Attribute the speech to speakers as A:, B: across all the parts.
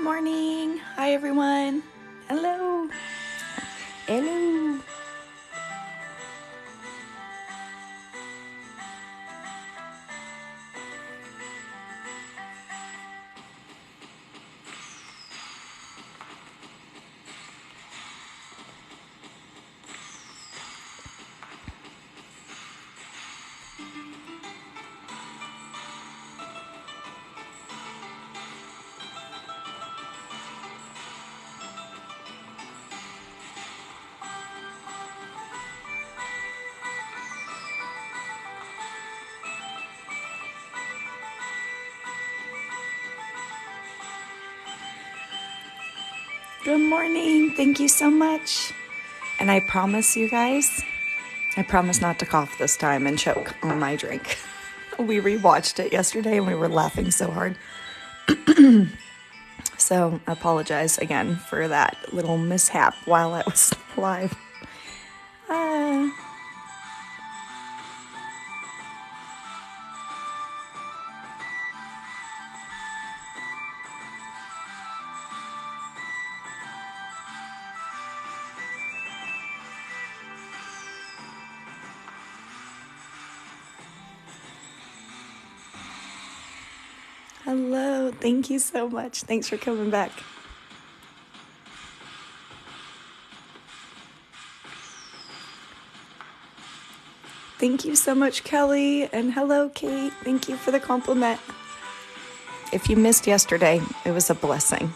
A: morning. Hi, everyone. Hello. Hello. Good morning. Thank you so much. And I promise you guys, I promise not to cough this time and choke on my drink. We rewatched it yesterday and we were laughing so hard. So I apologize again for that little mishap while I was live. Uh, hello. Thank you so much. Thanks for coming back. Thank you so much, Kelly. And hello, Kate. Thank you for the compliment. If you missed yesterday, it was a blessing.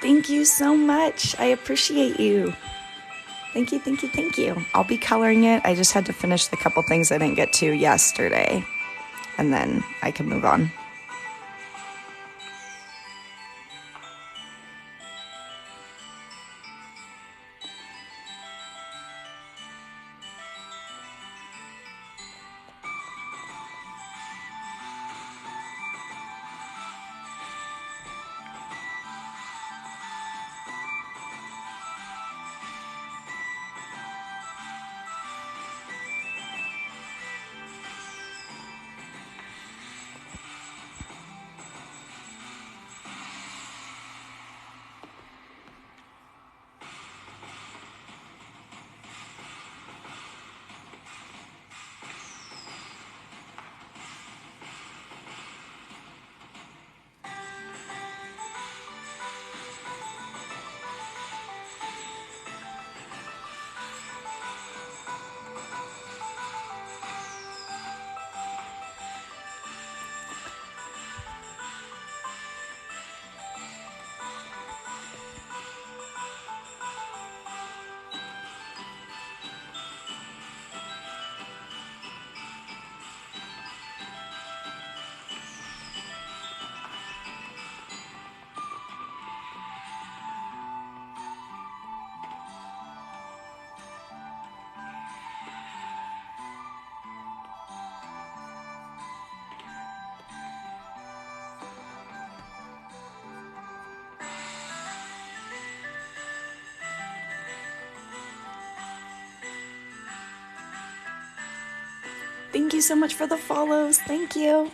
A: Thank you so much. I appreciate you. Thank you, thank you, thank you. I'll be coloring it. I just had to finish the couple things I didn't get to yesterday, and then I can move on. Thank you so much for the follows. Thank you.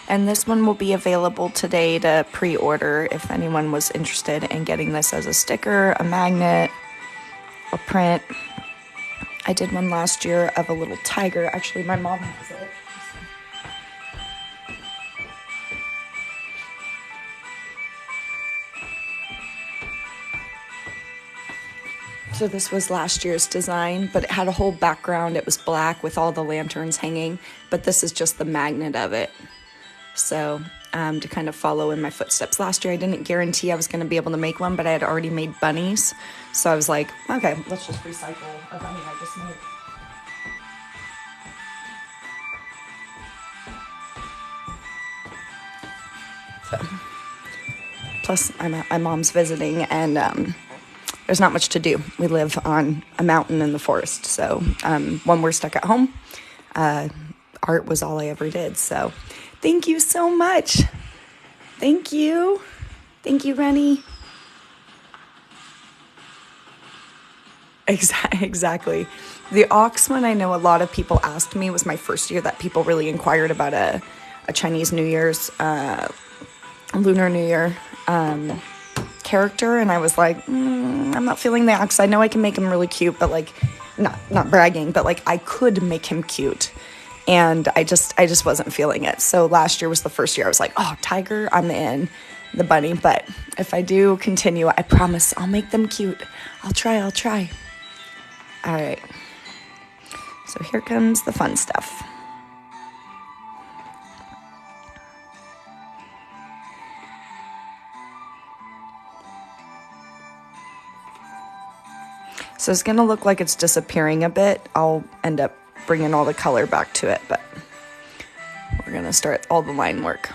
A: And this one will be available today to pre-order if anyone was interested in getting this as a sticker, a magnet, a print. I did one last year of a little tiger. Actually, my mom has it. So this was last year's design, but it had a whole background. It was black with all the lanterns hanging, but this is just the magnet of it. So to kind of follow in my footsteps. Last year I didn't guarantee I was going to be able to make one, but I had already made bunnies. So I was like, okay, let's just recycle a bunny I just made. So, plus I'm at my mom's visiting, and there's not much to do. We live on a mountain in the forest. So when we're stuck at home, art was all I ever did. So thank you so much. Thank you. Thank you, Rennie. Exactly. The ox one, I know a lot of people asked me, was my first year that people really inquired about a Chinese New Year's, Lunar New Year character. And I was like, I'm not feeling the ox. I know I can make him really cute, but like, not bragging, but like I could make him cute. And I just wasn't feeling it. So last year was the first year I was like, oh, tiger, I'm in. The bunny. But if I do continue, I promise I'll make them cute. I'll try. All right. So here comes the fun stuff. So it's going to look like it's disappearing a bit. I'll end up bringing all the color back to it, but we're going to start all the line work.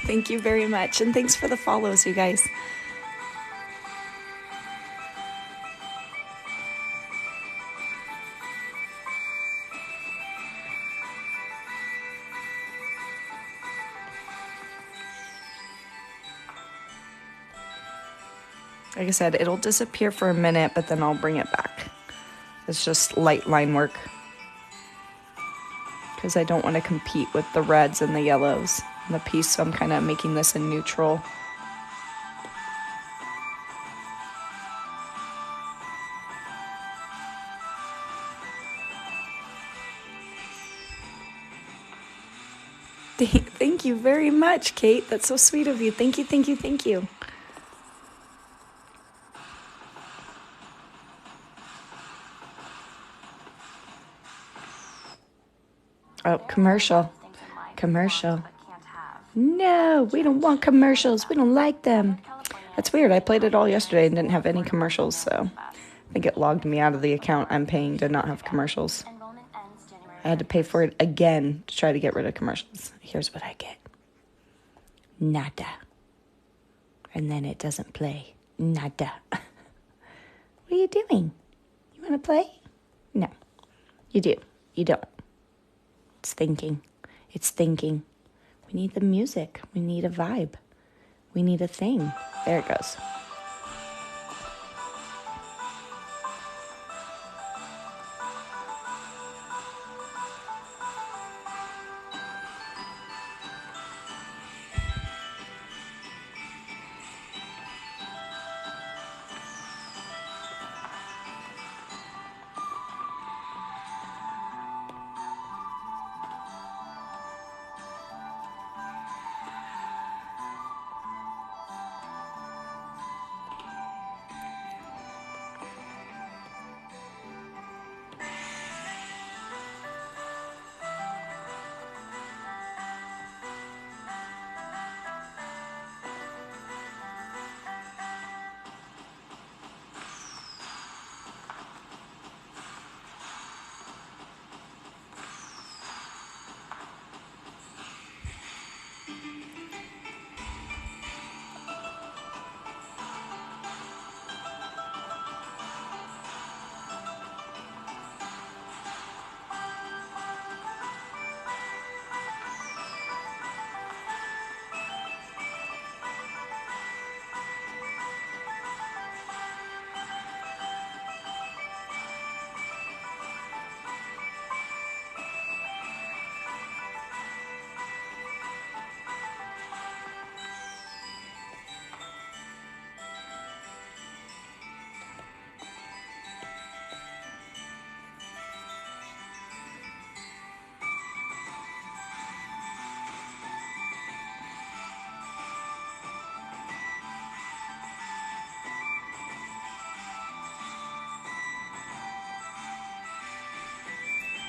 A: Thank you very much, and thanks for the follows, you guys. Like I said, it'll disappear for a minute, but then I'll bring it back. It's just light line work, because I don't want to compete with the reds and the yellows in the piece, so I'm kind of making this in neutral. Thank you very much, Kate. That's so sweet of you. Thank you. Oh, commercial. No, we don't want commercials. We don't like them. That's weird. I played it all yesterday and didn't have any commercials, so I think it logged me out of the account I'm paying to not have commercials. I had to pay for it again to try to get rid of commercials. Here's what I get. Nada. And then it doesn't play. Nada. What are you doing? You want to play? No. You do. You don't. It's thinking. We need the music. We need a vibe. We need a thing. There it goes.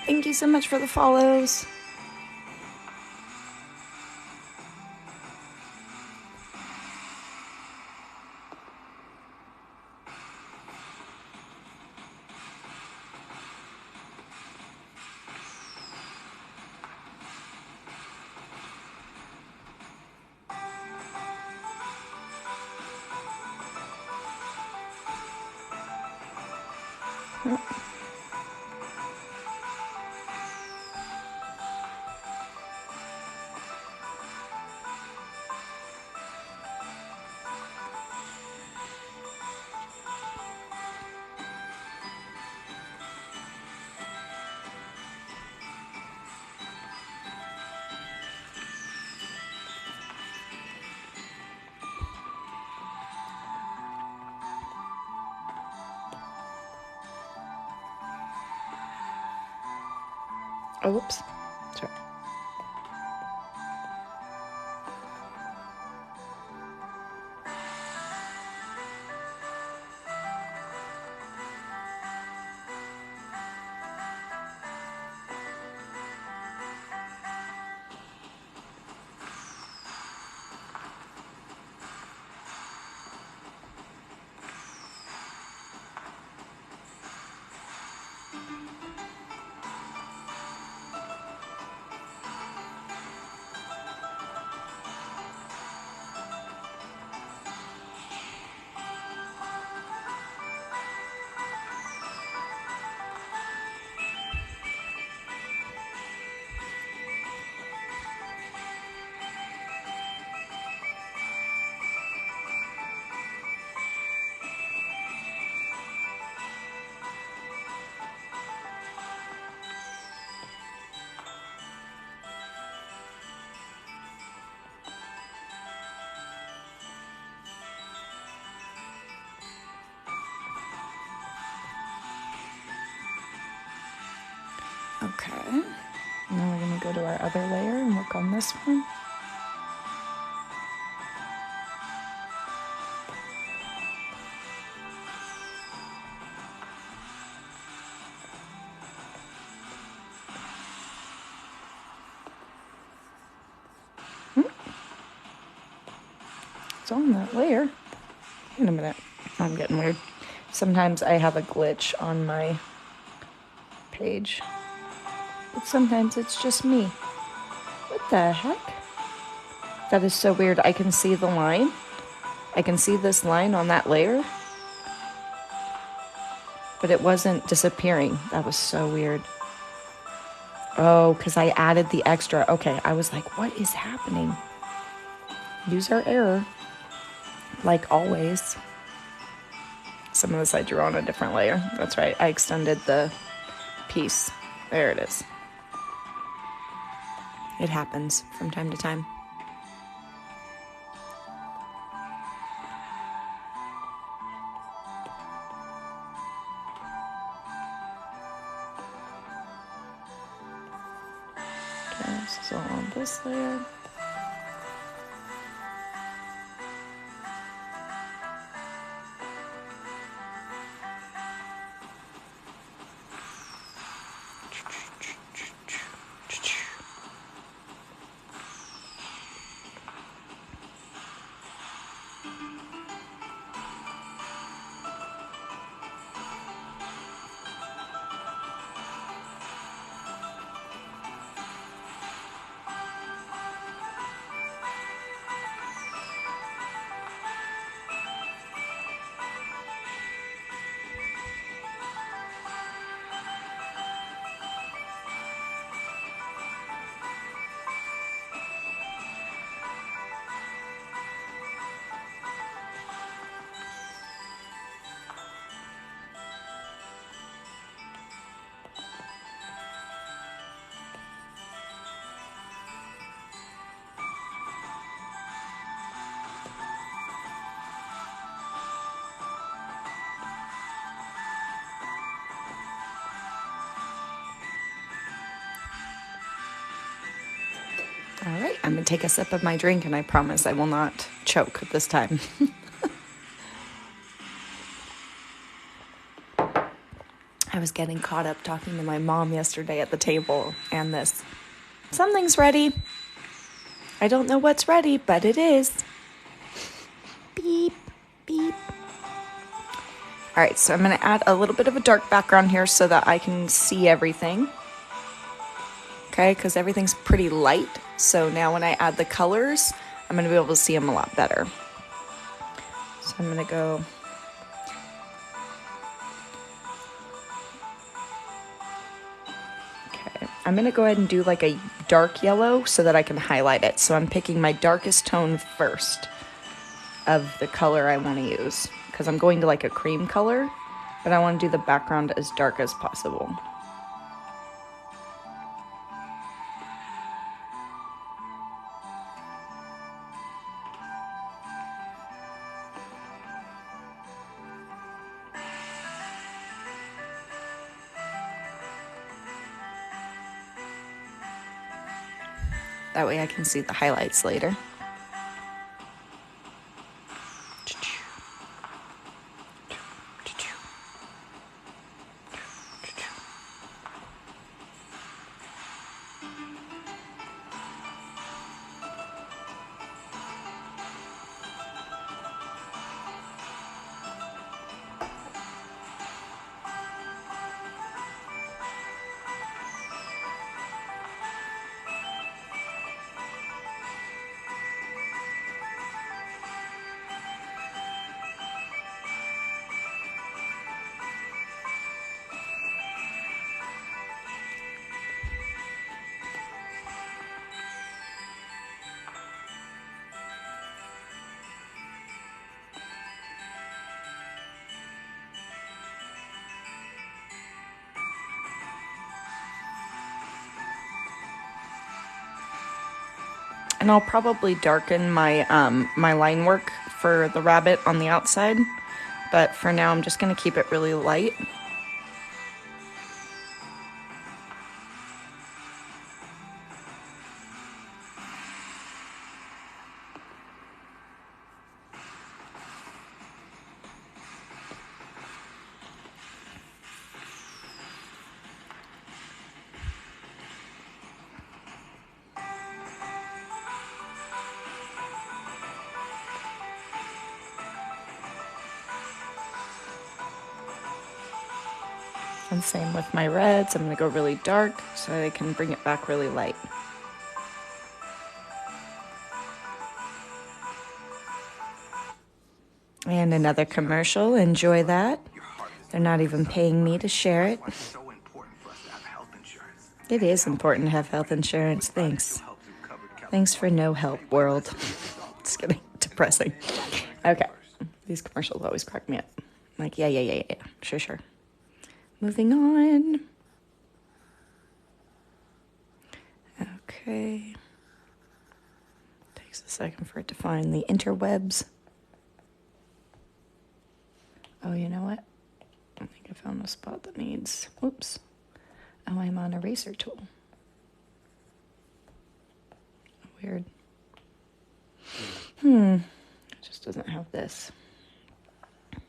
A: Thank you so much for the follows. Oh, whoops. Sorry. Okay. Now we're going to go to our other layer and work on this one. It's on that layer. Wait a minute. I'm getting weird. Sometimes I have a glitch on my page. But sometimes it's just me. What the heck? That is so weird. I can see the line. I can see this line on that layer. But it wasn't disappearing. That was so weird. Oh, because I added the extra. Okay, I was like, what is happening? User error. Like always. Some of this I drew on a different layer. That's right. I extended the piece. There it is. It happens from time to time. Okay, so on this layer. All right, I'm going to take a sip of my drink, and I promise I will not choke this time. I was getting caught up talking to my mom yesterday at the table, and this, something's ready. I don't know what's ready, but it is. Beep, beep. All right, so I'm going to add a little bit of a dark background here so that I can see everything. Okay, because everything's pretty light. So now when I add the colors, I'm going to be able to see them a lot better. So I'm going to go... Okay, I'm going to go ahead and do like a dark yellow so that I can highlight it. So I'm picking my darkest tone first of the color I want to use, because I'm going to like a cream color, but I want to do the background as dark as possible. That way I can see the highlights later. And I'll probably darken my my line work for the rabbit on the outside, but for now I'm just going to keep it really light. And same with my reds. I'm going to go really dark so I can bring it back really light. And another commercial. Enjoy that. They're not even paying me to share it. It is important to have health insurance. Thanks. Thanks for no help, world. It's getting depressing. Okay. These commercials always crack me up. I'm like, yeah. Sure. Moving on. Okay. Takes a second for it to find the interwebs. Oh, you know what? I think I found a spot that needs... Oops. Oh, I'm on eraser tool. Weird. It just doesn't have this. Are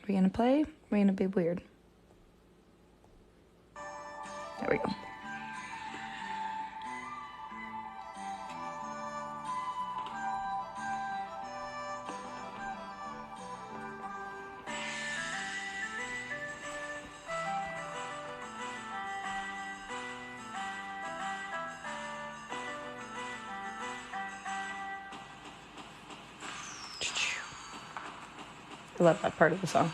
A: we gonna play? We're gonna be weird. There we go. I love that part of the song.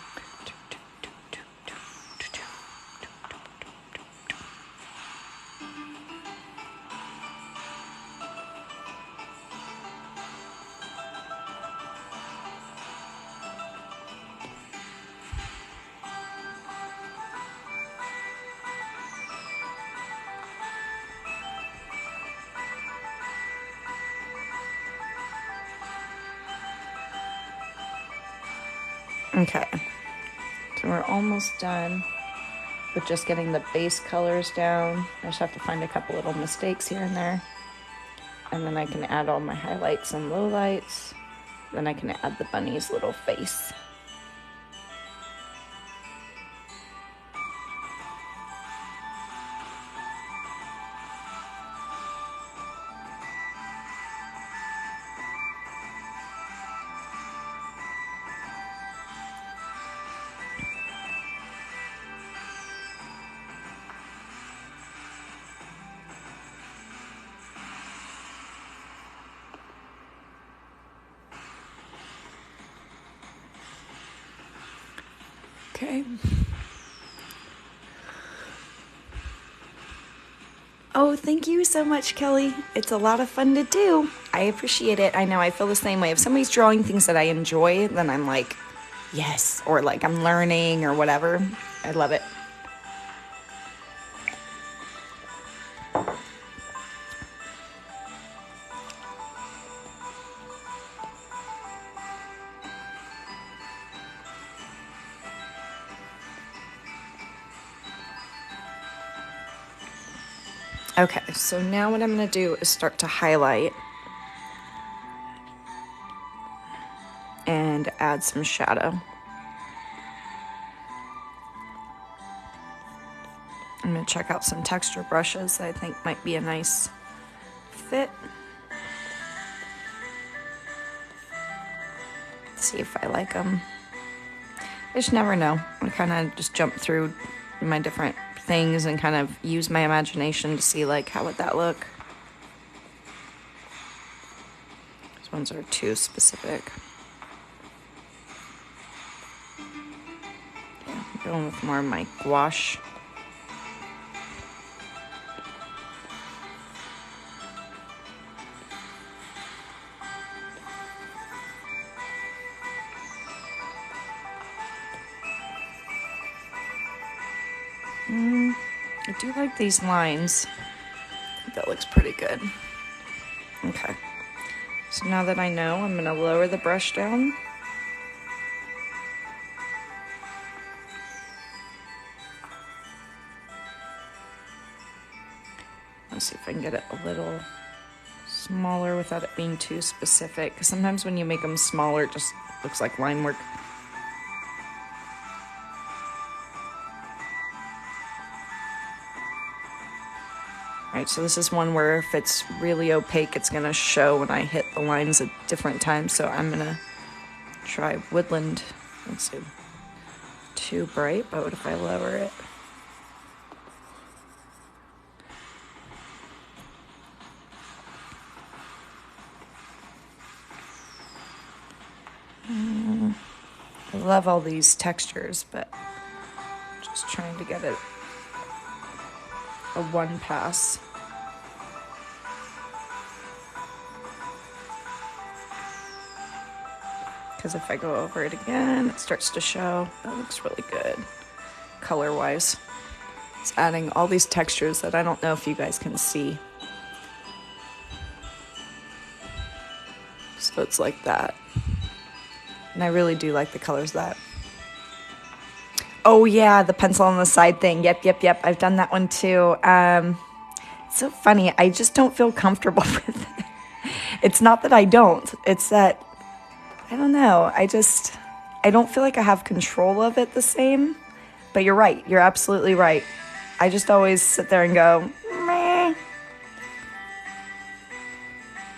A: Okay, so we're almost done with just getting the base colors down. I just have to find a couple little mistakes here and there. And then I can add all my highlights and lowlights. Then I can add the bunny's little face. Okay. Oh, thank you so much, Kelly. It's a lot of fun to do. I appreciate it. I know I feel the same way. If somebody's drawing things that I enjoy, then I'm like, yes, or like I'm learning or whatever. I love it. Okay, so now what I'm going to do is start to highlight and add some shadow. I'm going to check out some texture brushes that I think might be a nice fit. See if I like them. I just never know. I kind of just jump through my different things and kind of use my imagination to see like how would that look. These ones are too specific. Yeah, I'm going with more of my gouache. I do like these lines. I think that looks pretty good. Okay. So now that I know, I'm going to lower the brush down. Let's see if I can get it a little smaller without it being too specific. Because sometimes when you make them smaller, it just looks like line work. Alright, so this is one where if it's really opaque, it's going to show when I hit the lines at different times. So I'm going to try woodland. Let's see. Too bright, but what if I lower it? I love all these textures, but just trying to get it a one pass. Because if I go over it again, it starts to show. That looks really good color-wise. It's adding all these textures that I don't know if you guys can see. So it's like that. And I really do like the colors of that. Oh yeah, the pencil on the side thing. Yep. I've done that one too. It's so funny. I just don't feel comfortable with it. It's not that I don't. It's that, I don't know. I don't feel like I have control of it the same. But you're right. You're absolutely right. I just always sit there and go, meh.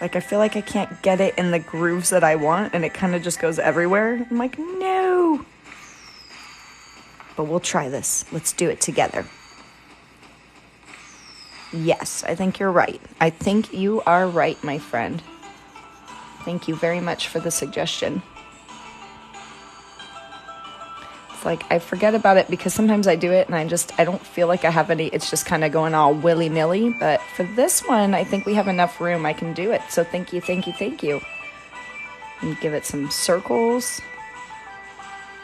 A: Like, I feel like I can't get it in the grooves that I want, and it kind of just goes everywhere. I'm like, no. But we'll try this. Let's do it together. Yes, I think you're right. I think you are right, my friend. Thank you very much for the suggestion. It's like, I forget about it because sometimes I do it and I don't feel like I have any, it's just kind of going all willy-nilly. But for this one, I think we have enough room. I can do it. So thank you. And give it some circles.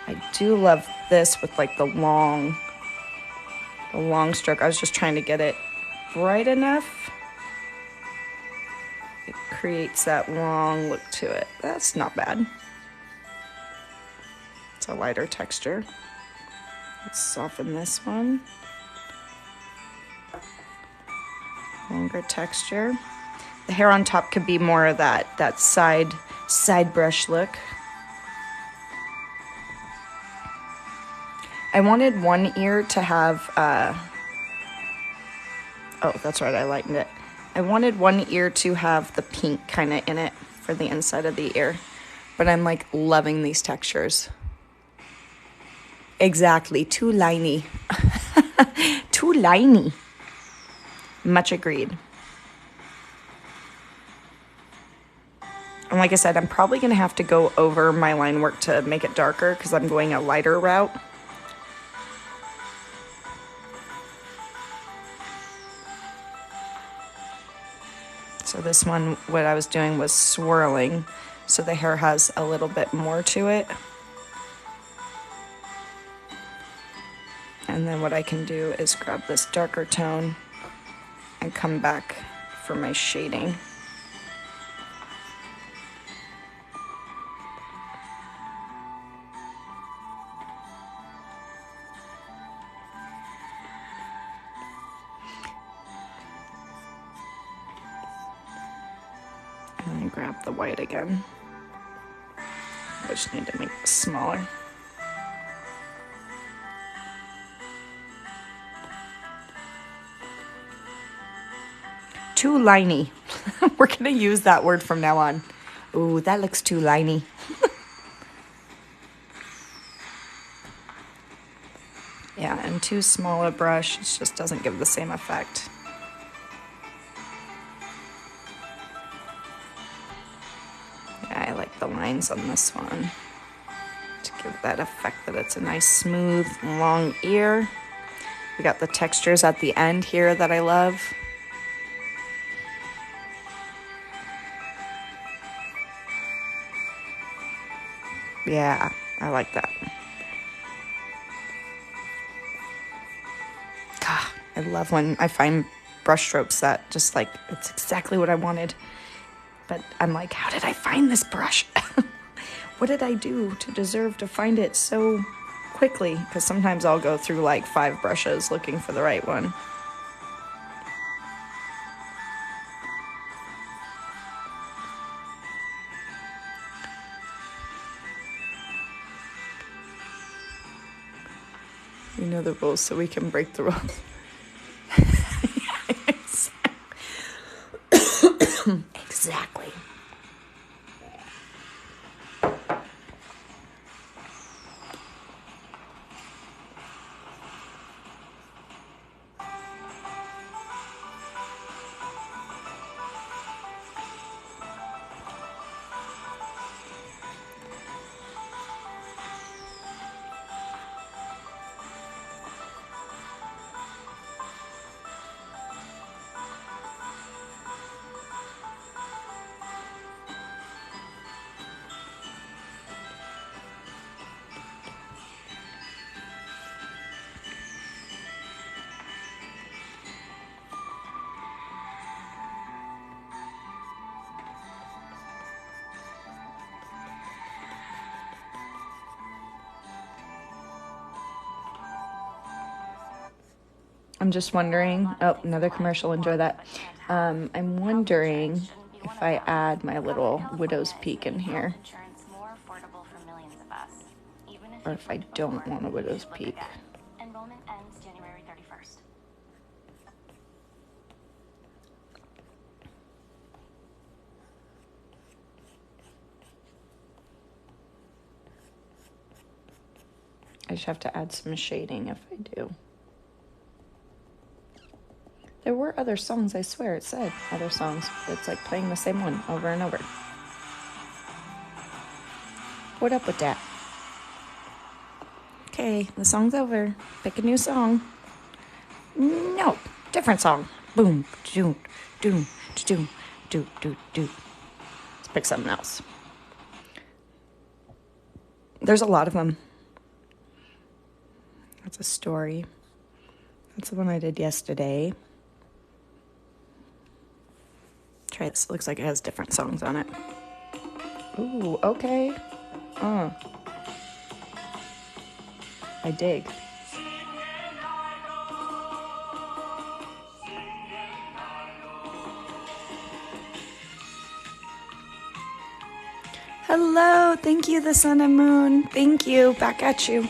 A: I do love this with like the long stroke. I was just trying to get it bright enough. It creates that long look to it. That's not bad. It's a lighter texture. Let's soften this one. Longer texture. The hair on top could be more of that side brush look. I wanted one ear to have, oh, that's right, I lightened it. I wanted one ear to have the pink kind of in it for the inside of the ear. But I'm like loving these textures. Exactly, too liney. Too liney. Much agreed. And like I said, I'm probably going to have to go over my line work to make it darker because I'm going a lighter route. So this one, what I was doing was swirling, so the hair has a little bit more to it. And then what I can do is grab this darker tone and come back for my shading. And then grab the white again. I just need to make this smaller. Too liney. We're gonna use that word from now on. Ooh, that looks too liney. Yeah, and too small a brush, it just doesn't give the same effect. Yeah, I like the lines on this one to give that effect that it's a nice smooth long ear. We got the textures at the end here that I love. Yeah, I like that. God, I love when I find brush strokes that just like, it's exactly what I wanted. But I'm like, how did I find this brush? What did I do to deserve to find it so quickly? Because sometimes I'll go through like 5 brushes looking for the right one. We know the rules so we can break the rules. Exactly. I'm just wondering, oh, another commercial, enjoy that. I'm wondering if I add my little widow's peak in here, or if I don't want a widow's peak.
B: Enrollment ends January 31st.
A: I just have to add some shading if I do. There were other songs, I swear it said other songs. It's like playing the same one over and over. What up with that? Okay, the song's over. Pick a new song. No, different song. Boom, doom, doom, doom, doom, doom, doom. Let's pick something else. There's a lot of them. That's a story. That's the one I did yesterday. Try this. Looks like it has different songs on it. Ooh, okay. I dig. Hello, thank you, the sun and moon. Thank you. Back at you.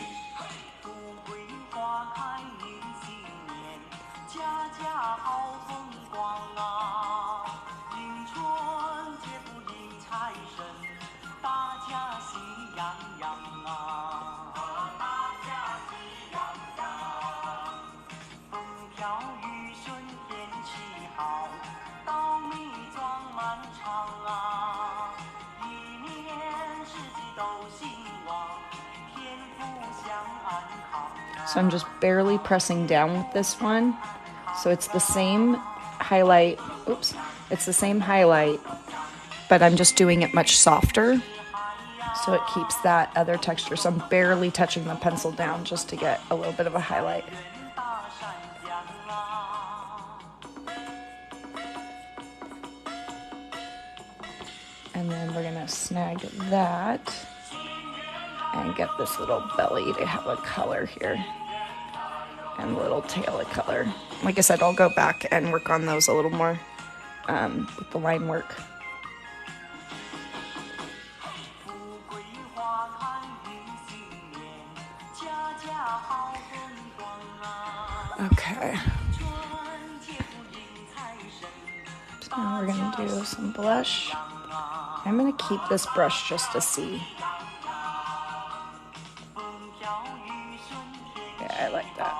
A: So I'm just barely pressing down with this one. So it's the same highlight, oops, It's the same highlight, but I'm just doing it much softer. So it keeps that other texture. So I'm barely touching the pencil down just to get a little bit of a highlight. And then we're gonna snag that and get this little belly to have a color here and a little tail of color. Like I said, I'll go back and work on those a little more with the line work. Okay. So now we're gonna do some blush. I'm gonna keep this brush just to see. Yeah, I like that.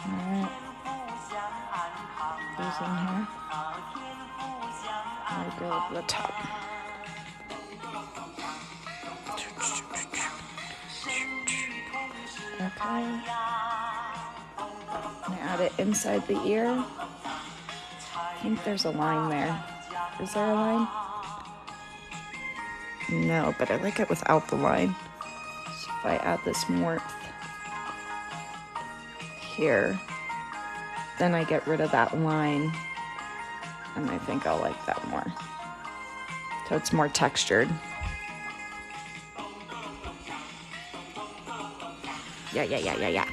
A: Alright. These in here. I'll go over the top. Okay. I'm gonna add it inside the ear. I think there's a line there. Is there a line? No, but I like it without the line. So if I add this warmth here, then I get rid of that line, and I think I'll like that more. So it's more textured. Yeah.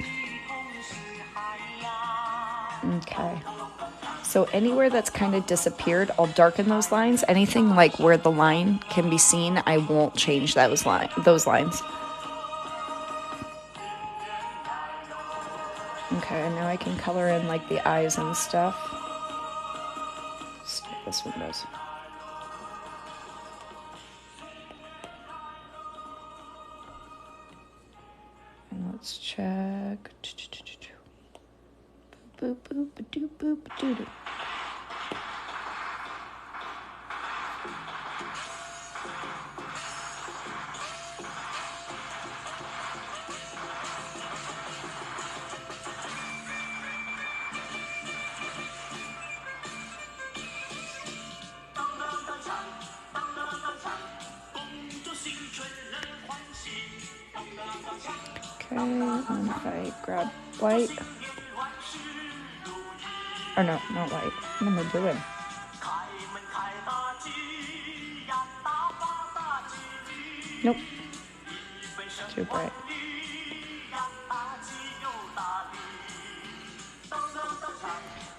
A: Okay. So anywhere that's kind of disappeared, I'll darken those lines. Anything like where the line can be seen, I won't change those lines. Okay, and now I can color in like the eyes and stuff. Let's see what this one does. And let's check. Boop, boop, boop, boop, boop, boop. Okay, and if I grab white, or no, not white, what am I doing? Nope, too bright.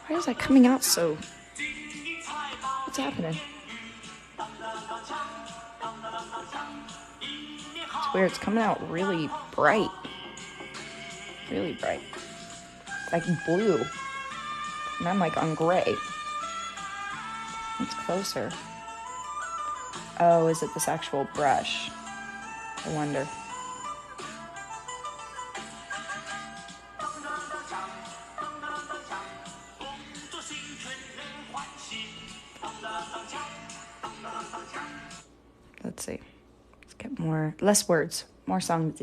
A: Why is that coming out so, what's happening? It's weird, it's coming out really bright. Really bright. Like blue. And I'm like on gray. It's closer. Oh, is it this actual brush? I wonder. Let's see. Let's get less words, more songs.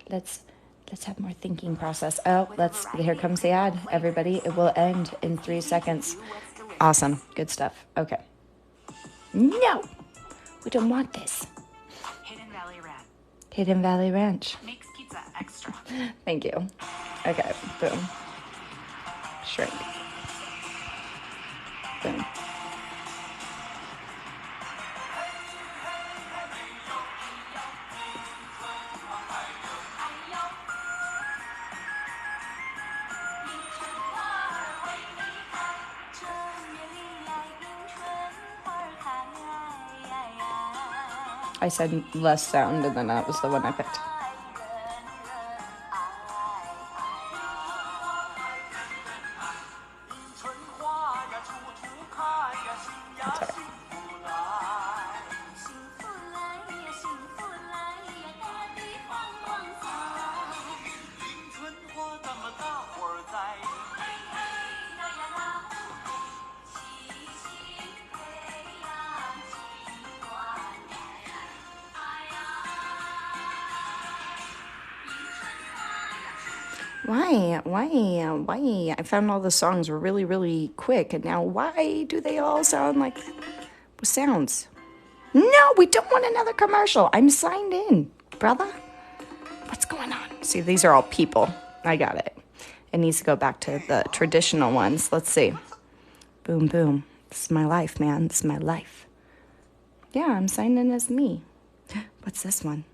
A: Let's have more thinking process. Oh, here comes the ad. Everybody, it will end in 3 seconds. Awesome. Good stuff. Okay. No, we don't want this. Hidden Valley Ranch.
B: Makes pizza extra.
A: Thank you. Okay, boom. Shrink. Boom. I said less sound, and then that was the one I picked. That's all right. Why? I found all the songs were really, really quick, and now why do they all sound like sounds? No, we don't want another commercial. I'm signed in, brother. What's going on? See, these are all people. I got it. It needs to go back to the traditional ones. Let's see. Boom, boom. This is my life, man. This is my life. Yeah, I'm signed in as me. What's this one?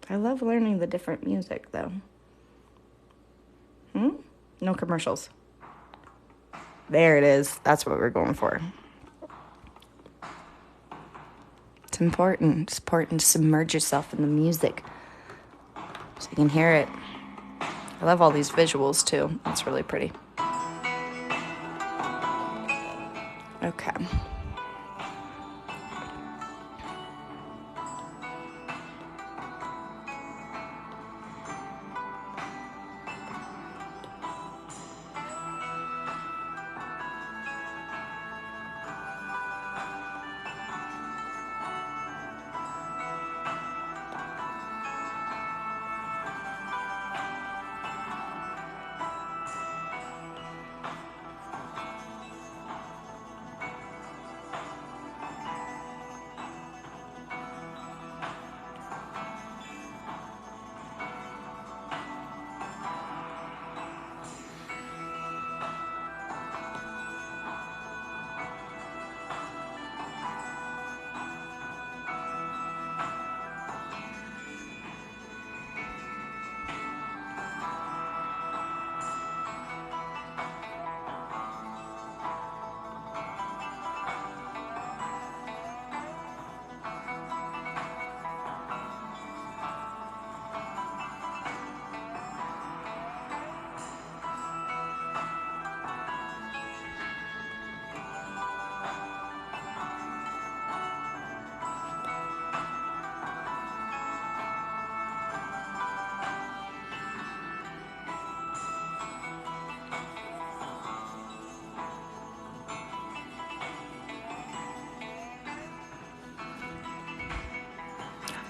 A: I love learning the different music, though. No commercials. There it is. That's what we're going for. It's important. It's important to submerge yourself in the music so you can hear it. I love all these visuals, too. That's really pretty. Okay.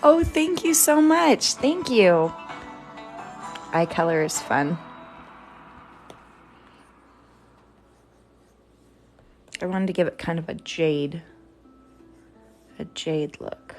A: Oh, thank you so much. Thank you. Eye color is fun. I wanted to give it kind of a jade look.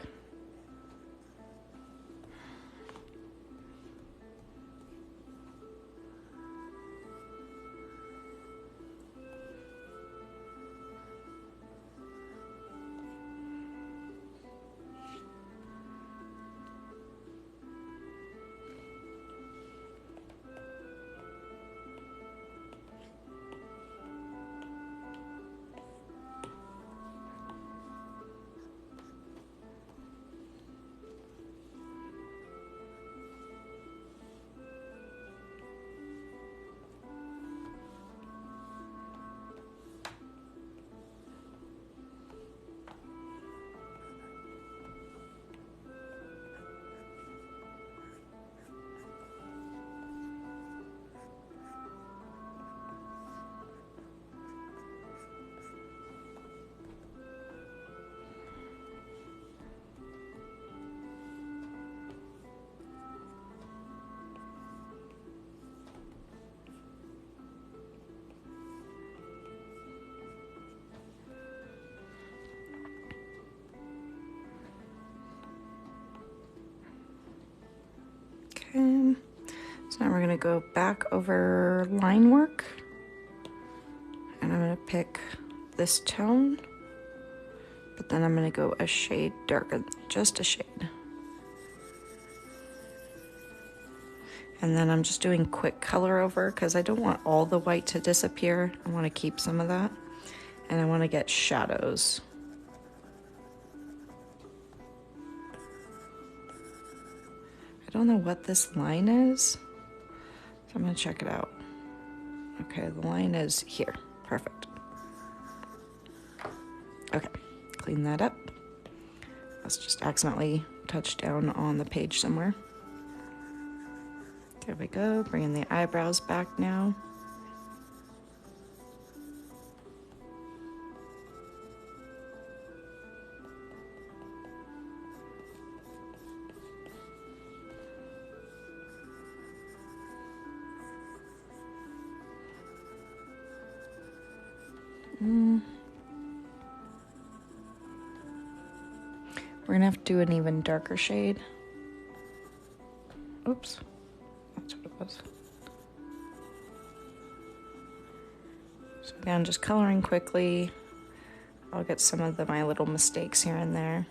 A: Okay. So now we're going to go back over line work. And I'm going to pick this tone. But then I'm going to go a shade darker, just a shade. And then I'm just doing quick color over because I don't want all the white to disappear. I want to keep some of that. And I want to get shadows. I don't know what this line is, so I'm going to check it out. Okay, the line is here. Perfect. Okay, clean that up. Let's just accidentally touch down on the page somewhere. There we go, bringing the eyebrows back now. We're gonna have to do an even darker shade. Oops, that's what it was. So again, just coloring quickly. I'll get some of my little mistakes here and there.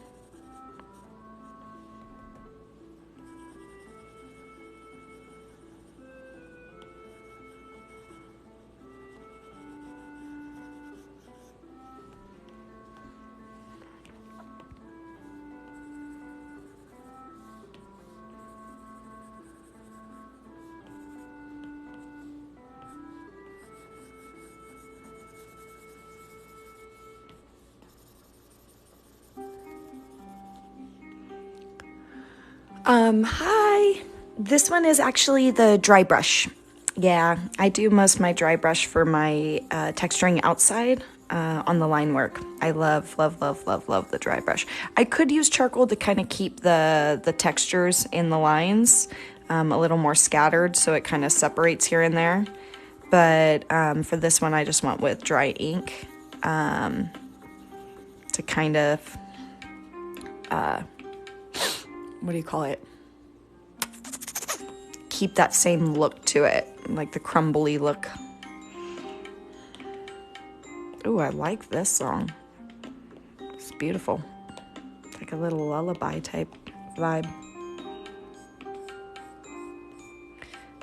A: Hi. This one is actually the dry brush. Yeah, I do most of my dry brush for my texturing outside on the line work. I love, love, love, love, love the dry brush. I could use charcoal to kind of keep the textures in the lines a little more scattered so it kind of separates here and there. But for this one, I just went with dry ink to kind of, what do you call it? Keep that same look to it, like the crumbly look. Ooh, I like this song. It's beautiful. It's like a little lullaby type vibe.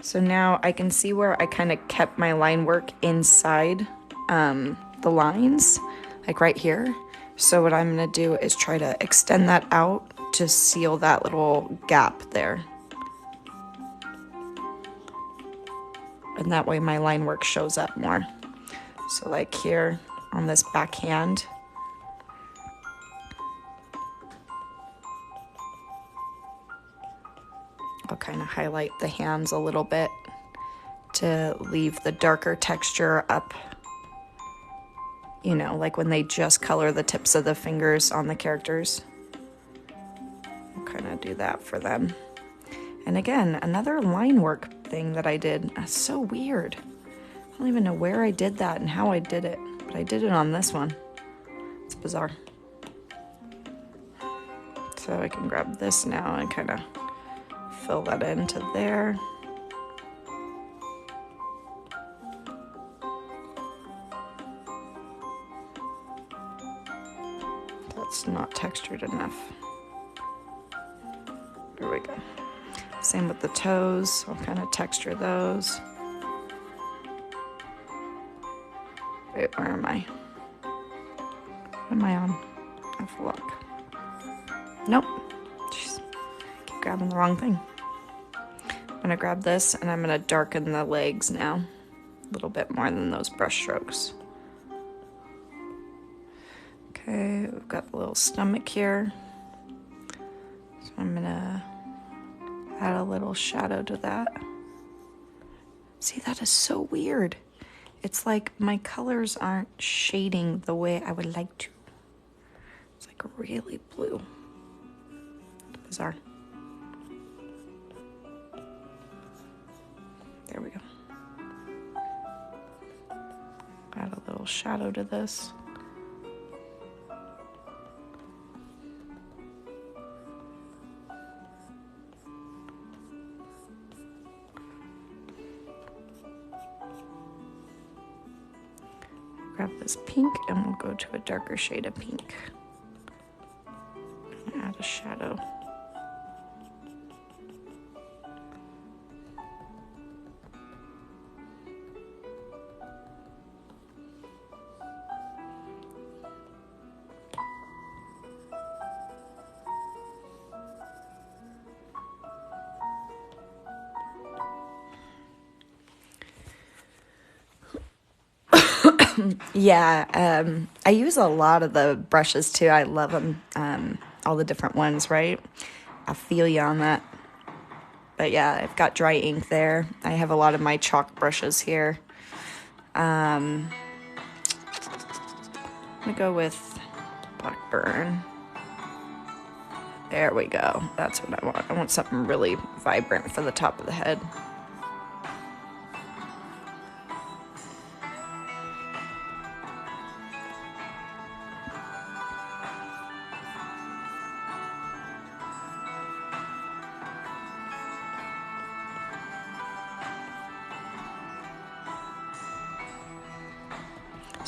A: So now I can see where I kind of kept my line work inside the lines, like right here. So what I'm gonna do is try to extend that out to seal that little gap there. And that way my line work shows up more. So like here on this back hand, I'll kind of highlight the hands a little bit to leave the darker texture up, you know, like when they just color the tips of the fingers on the characters. I'll kind of do that for them. And again, another line work thing that I did. That's so weird. I don't even know where I did that and how I did it, but I did it on this one. It's bizarre. So I can grab this now and kind of fill that into there. That's not textured enough. There we go. Same with the toes. I'll kind of texture those. Wait, where am I? What am I on? I have to look. Nope. Jeez. Keep grabbing the wrong thing. I'm gonna grab this and I'm gonna darken the legs now a little bit more than those brush strokes. Okay, we've got the little stomach here. So I'm gonna add a little shadow to that. See, that is so weird. It's like my colors aren't shading the way I would like to. It's like really blue. Bizarre. There we go. Add a little shadow to this. Grab this pink and we'll go to a darker shade of pink. Add a shadow. Yeah, I use a lot of the brushes too. I love them, all the different ones, right? I feel you on that. But yeah, I've got dry ink there. I have a lot of my chalk brushes here. I'm gonna go with Blackburn. There we go. That's what I want. I want something really vibrant for the top of the head.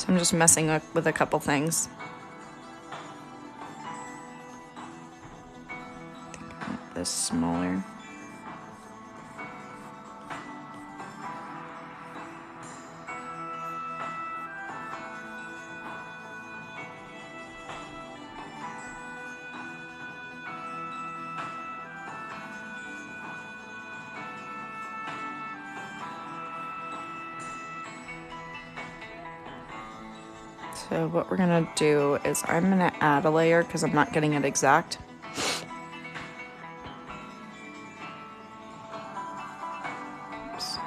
A: So I'm just messing with a couple things. I think I want this smaller. So what we're gonna do is I'm gonna add a layer because I'm not getting it exact. Oops.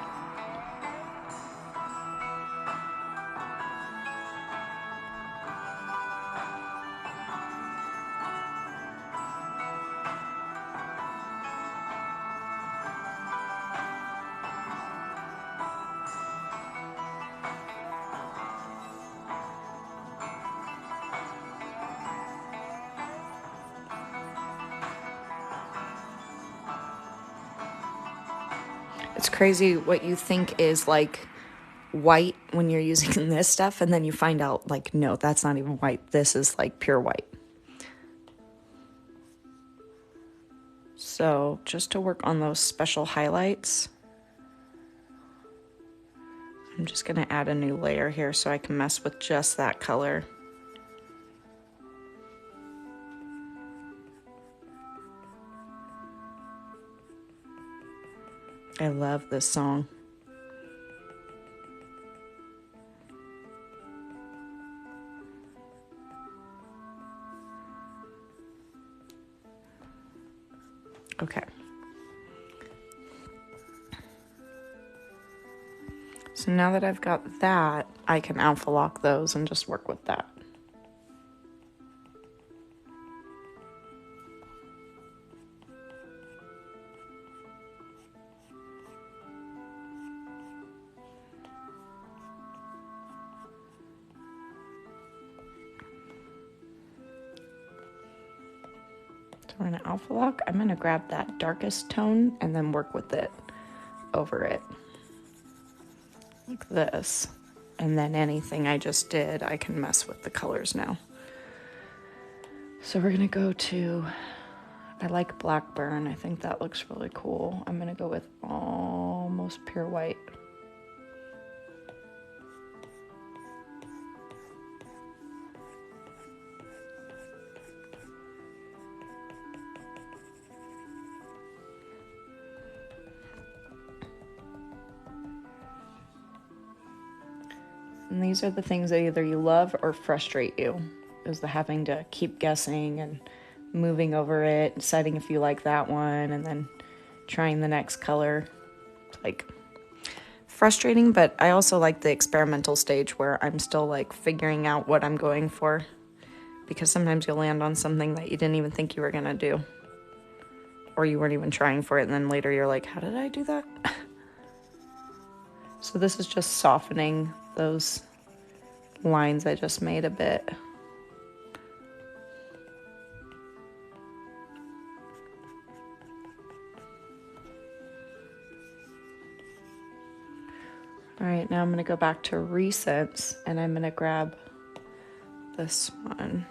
A: It's crazy what you think is like white when you're using this stuff, and then you find out like, no, that's not even white. This is like pure white. So just to work on those special highlights, I'm just gonna add a new layer here so I can mess with just that color. I love this song. Okay. So now that I've got that, I can alpha lock those and just work with that. So we're gonna alpha lock. I'm gonna grab that darkest tone and then work with it over it. Like this. And then anything I just did, I can mess with the colors now. So we're gonna go to, I like Blackburn. I think that looks really cool. I'm gonna go with almost pure white. And these are the things that either you love or frustrate you, is the having to keep guessing and moving over it, deciding if you like that one, and then trying the next color. It's like frustrating, but I also like the experimental stage where I'm still like figuring out what I'm going for, because sometimes you'll land on something that you didn't even think you were gonna do, or you weren't even trying for it, and then later you're like, how did I do that? So this is just softening those lines I just made a bit. All right, now I'm gonna go back to recents and I'm gonna grab this one.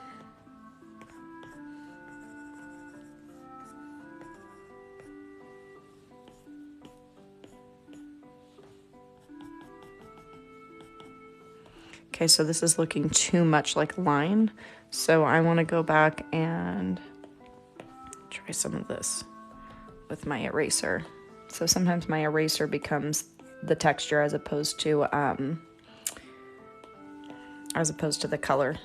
A: Okay, so this is looking too much like line. So I wanna go back and try some of this with my eraser. So sometimes my eraser becomes the texture as opposed to the color.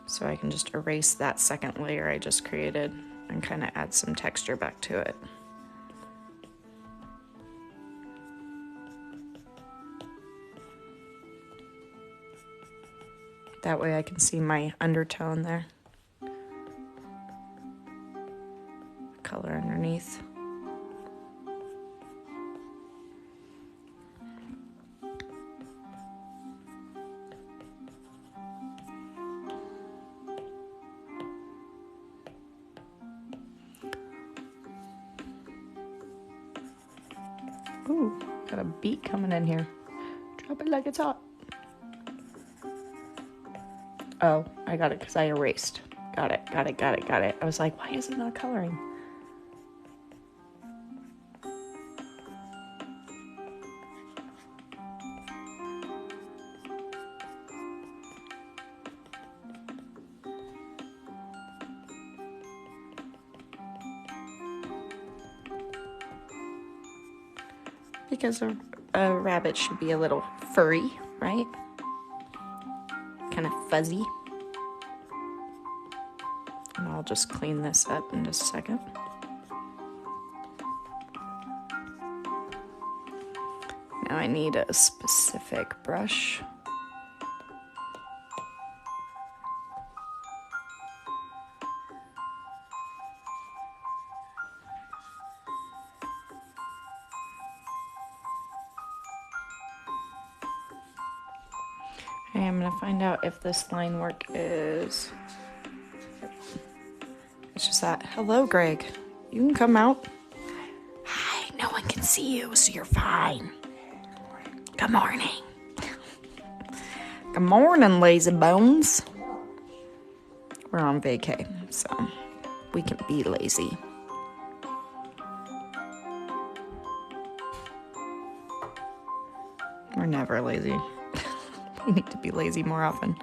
A: So I can just erase that second layer I just created and kind of add some texture back to it. That way I can see my undertone there. Color underneath. Ooh, got a beat coming in here. Drop it like it's hot. Oh, I got it because I erased. Got it. I was like, why is it not coloring? Because a rabbit should be a little furry, right? Kind of fuzzy. And I'll just clean this up in just a second. Now I need a specific brush. Okay, I'm gonna find out if this line work is... It's just that, hello, Greg. You can come out. Hi, no one can see you, so you're fine. Good morning. Good morning, lazy bones. We're on vacay, so we can be lazy. We're never lazy. We need to be lazy more often.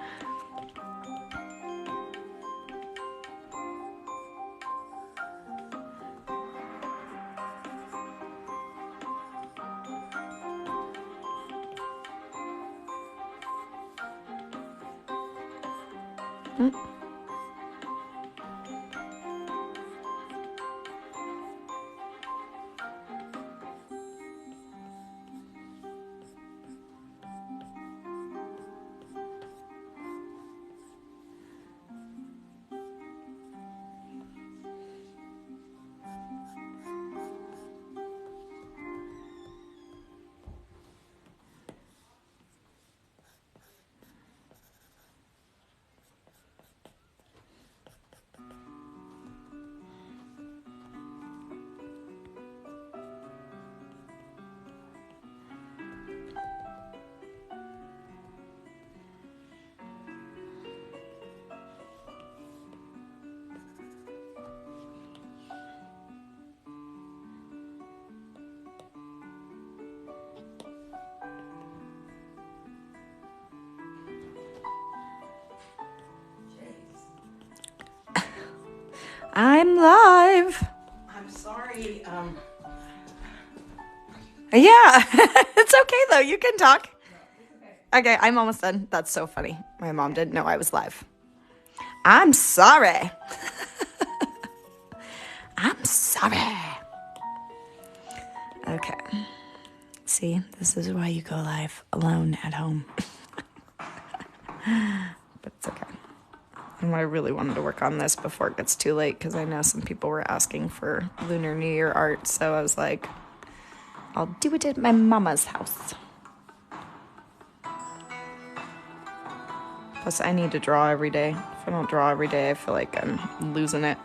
A: I'm live.
C: I'm sorry.
A: Yeah, it's okay though. You can talk. Okay, I'm almost done. That's so funny. My mom didn't know I was live. I'm sorry. I'm sorry. Okay. See, this is why you go live alone at home. But it's okay. And I really wanted to work on this before it gets too late because I know some people were asking for Lunar New Year art. So I was like, I'll do it at my mama's house. Plus, I need to draw every day. If I don't draw every day, I feel like I'm losing it.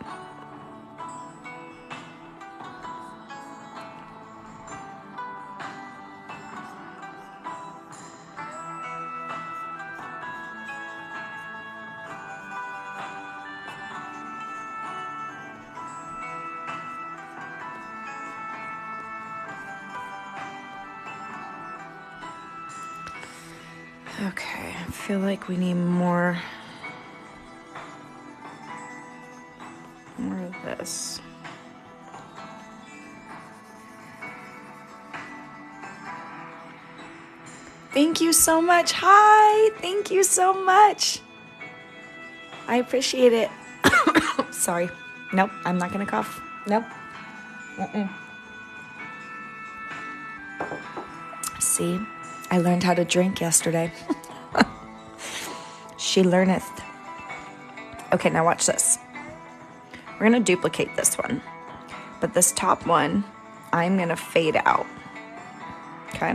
A: Okay, I feel like we need more of this. Thank you so much. Hi, thank you so much. I appreciate it. Sorry. Nope, I'm not gonna cough. Nope. See, I learned how to drink yesterday. She learneth. Okay, now watch this. We're gonna duplicate this one, but this top one, I'm gonna fade out, okay?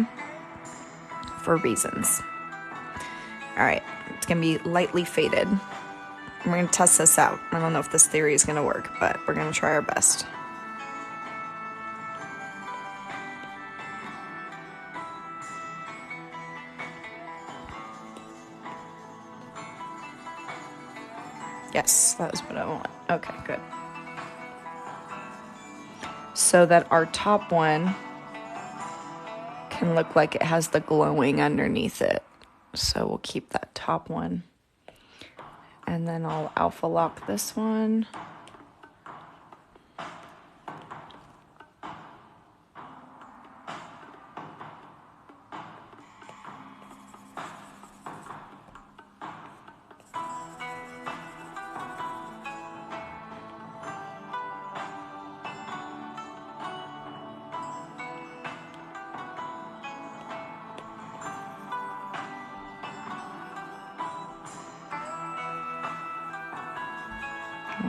A: For reasons. All right, it's gonna be lightly faded. We're gonna test this out. I don't know if this theory is gonna work, but we're gonna try our best. Yes, that was what I want. Okay, good. So that our top one can look like it has the glowing underneath it. So we'll keep that top one. And then I'll alpha lock this one.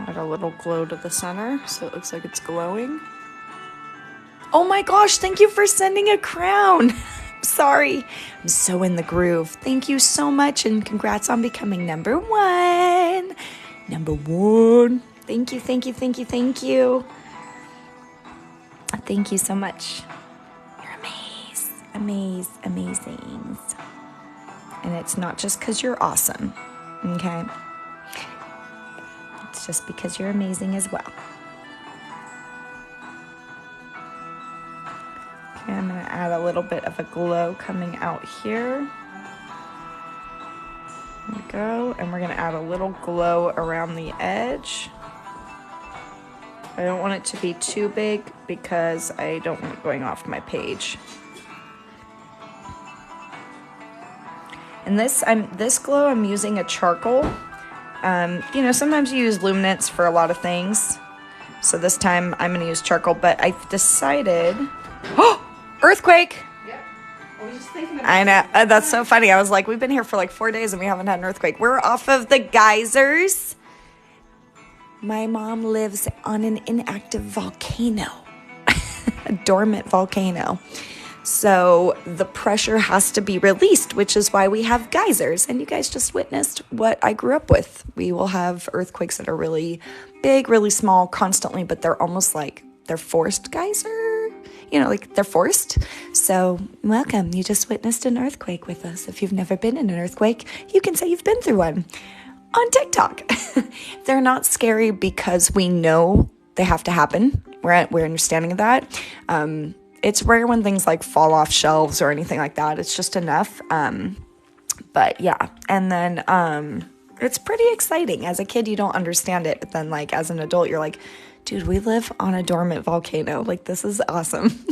A: Add a little glow to the center so it looks like it's glowing. Oh my gosh, thank you for sending a crown. Sorry, I'm so in the groove. Thank you so much and congrats on becoming number one. Number one. Thank you, thank you, thank you, thank you. Thank you so much. You're amazing. And it's not just because you're awesome, okay? It's just because you're amazing as well. Okay, I'm gonna add a little bit of a glow coming out here. There we go. And we're gonna add a little glow around the edge. I don't want it to be too big because I don't want it going off my page. And this glow, I'm using a charcoal. You know, sometimes you use luminance for a lot of things. So this time I'm gonna use charcoal, but I've decided, oh, earthquake.
C: Yep. I was just thinking about
A: I know, that's so funny. I was like, we've been here for like 4 days and we haven't had an earthquake. We're off of the geysers. My mom lives on an inactive volcano, a dormant volcano. So the pressure has to be released, which is why we have geysers. And you guys just witnessed what I grew up with. We will have earthquakes that are really big, really small, constantly, but they're almost like they're forced geyser. You know, like they're forced. So welcome. You just witnessed an earthquake with us. If you've never been in an earthquake, you can say you've been through one on TikTok. They're not scary because we know they have to happen. We're understanding of that. It's rare when things like fall off shelves or anything like that. It's just enough. But yeah. And then it's pretty exciting. As a kid, you don't understand it. But then like as an adult, you're like, dude, we live on a dormant volcano. Like, this is awesome.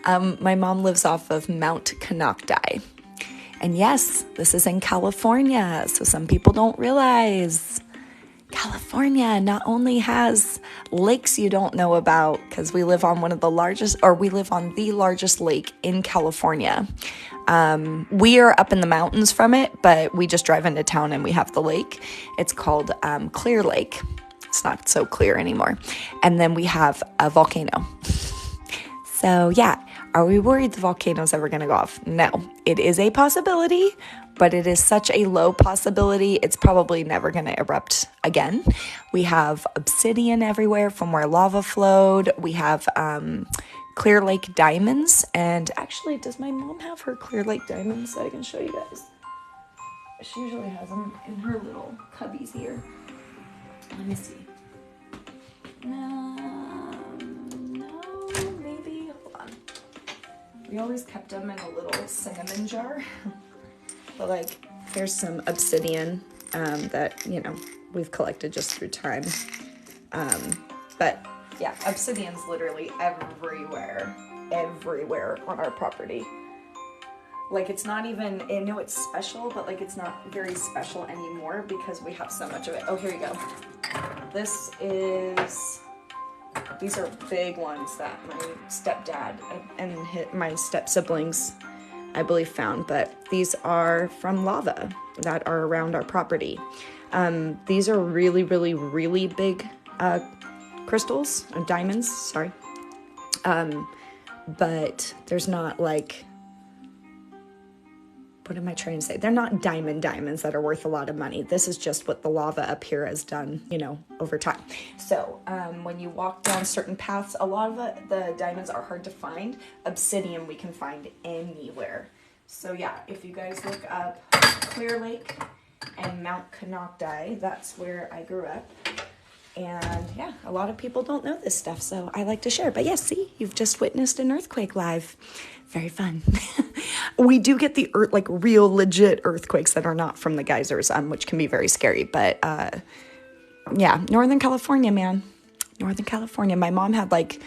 A: My mom lives off of Mount Canocti. And yes, this is in California. So some people don't realize California not only has lakes you don't know about, because we live on the largest lake in California. We are up in the mountains from it, but we just drive into town and we have the lake. It's called Clear Lake. It's not so clear anymore. And then we have a volcano. So yeah, are we worried the volcano's ever going to go off? No, it is a possibility, but it is such a low possibility. It's probably never going to erupt again. We have obsidian everywhere from where lava flowed. We have Clear Lake diamonds. And actually, does my mom have her Clear Lake diamonds that I can show you guys? She usually has them in her little cubbies here. Let me see. No, maybe. Hold on. We always kept them in a little cinnamon jar. But like, here's some obsidian that, you know, we've collected just through time. But yeah, obsidian's literally everywhere on our property. Like, it's not even, I know it's special, but like it's not very special anymore because we have so much of it. Oh, here you go. These are big ones that my stepdad and my step siblings, I believe, found, but these are from lava that are around our property. These are really, really, really big crystals, diamonds, sorry. But there's not like, what am I trying to say? They're not diamonds that are worth a lot of money. This is just what the lava up here has done, you know, over time. So when you walk down certain paths, a lot of the diamonds are hard to find. Obsidian we can find anywhere. So yeah, if you guys look up Clear Lake and Mount Canocti. That's where I grew up. And yeah, a lot of people don't know this stuff, so I like to share. But yes, see, you've just witnessed an earthquake live. Very fun. We do get the like real legit earthquakes that are not from the geysers, which can be very scary. But yeah, Northern California, man. Northern California. My mom had like,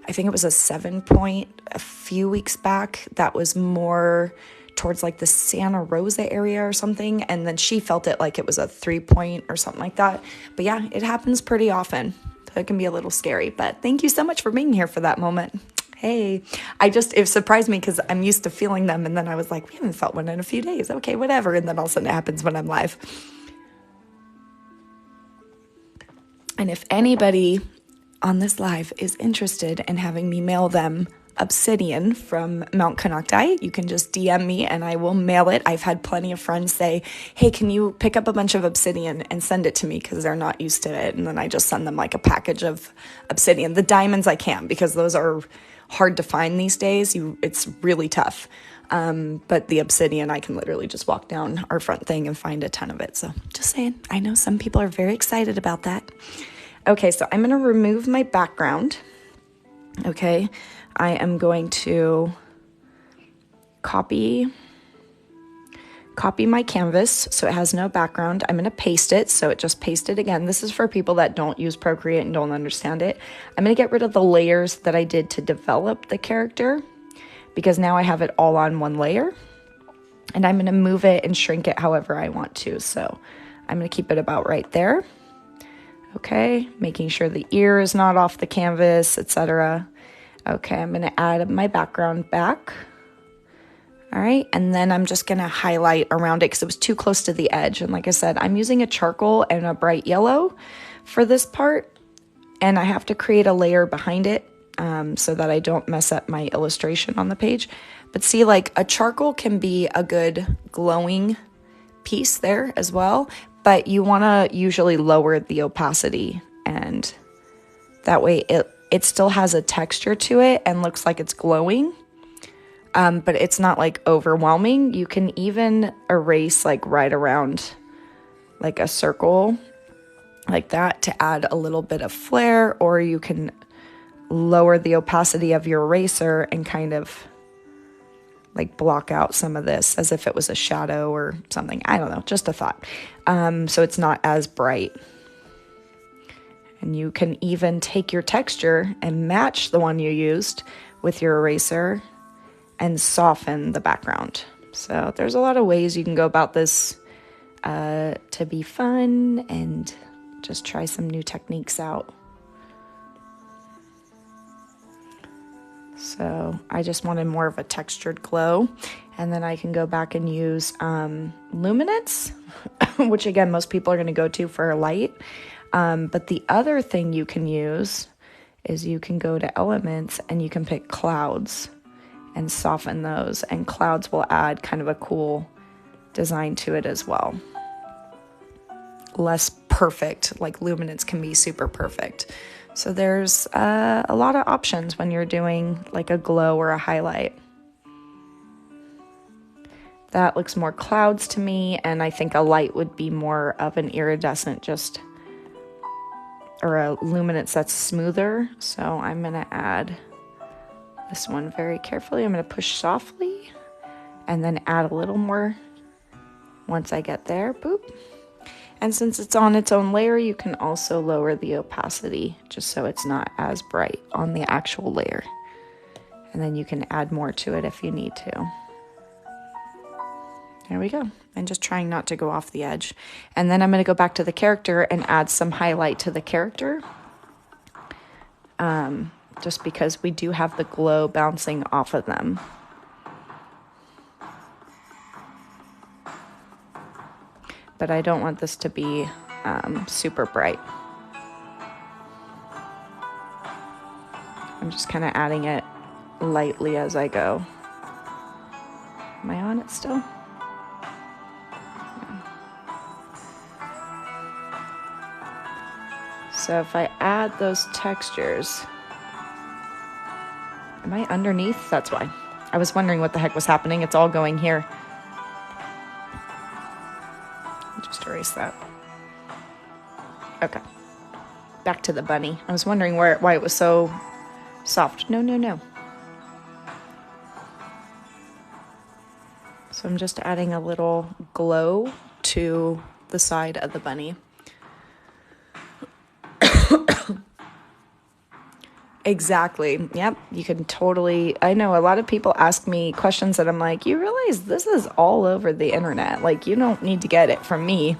A: I think it was a 7 point a few weeks back. That was more towards like the Santa Rosa area or something. And then she felt it like it was a 3 point or something like that. But yeah, it happens pretty often. So it can be a little scary. But thank you so much for being here for that moment. Hey, it surprised me because I'm used to feeling them. And then I was like, we haven't felt one in a few days. Okay, whatever. And then all of a sudden it happens when I'm live. And if anybody on this live is interested in having me mail them obsidian from Mount Canocti, you can just DM me and I will mail it. I've had plenty of friends say, hey, can you pick up a bunch of obsidian and send it to me because they're not used to it. And then I just send them like a package of obsidian. The diamonds I can't because those are hard to find these days. It's really tough. But the obsidian, I can literally just walk down our front thing and find a ton of it. So just saying, I know some people are very excited about that. Okay, so I'm going to remove my background. Okay, I am going to copy my canvas so it has no background. I'm going to paste it, so it just pasted again. This is for people that don't use Procreate and don't understand it. I'm going to get rid of the layers that I did to develop the character because now I have it all on one layer. And I'm going to move it and shrink it however I want to. So I'm going to keep it about right there. Okay, making sure the ear is not off the canvas, etc. Okay, I'm going to add my background back. All right, and then I'm just going to highlight around it because it was too close to the edge. And like I said, I'm using a charcoal and a bright yellow for this part. And I have to create a layer behind it so that I don't mess up my illustration on the page. But see, like a charcoal can be a good glowing piece there as well. But you want to usually lower the opacity, and that way it still has a texture to it and looks like it's glowing, but it's not like overwhelming. You can even erase like right around like a circle like that to add a little bit of flair, or you can lower the opacity of your eraser and kind of like block out some of this as if it was a shadow or something. I don't know, just a thought. So it's not as bright. And you can even take your texture and match the one you used with your eraser and soften the background. So there's a lot of ways you can go about this to be fun and just try some new techniques out. So I just wanted more of a textured glow. And then I can go back and use luminance, which again, most people are going to go to for a light. But the other thing you can use is you can go to elements and you can pick clouds and soften those. And clouds will add kind of a cool design to it as well. Less perfect, like luminance can be super perfect. So there's a lot of options when you're doing like a glow or a highlight. That looks more clouds to me, and I think a light would be more of an iridescent or a luminance that's smoother. So I'm going to add this one very carefully. I'm going to push softly and then add a little more once I get there. Boop. And since it's on its own layer, you can also lower the opacity just so it's not as bright on the actual layer. And then you can add more to it if you need to. There we go. And just trying not to go off the edge. And then I'm going to go back to the character and add some highlight to the character. Just because we do have the glow bouncing off of them. But I don't want this to be super bright. I'm just kind of adding it lightly as I go. Am I on it still? So if I add those textures, am I underneath? That's why. I was wondering what the heck was happening. It's all going here. erase that. Okay. Back to the bunny. I was wondering why it was so soft. No, no, no. So I'm just adding a little glow to the side of the bunny. Exactly. Yep. You can totally. I know a lot of people ask me questions that I'm like, you realize this is all over the internet. Like, you don't need to get it from me.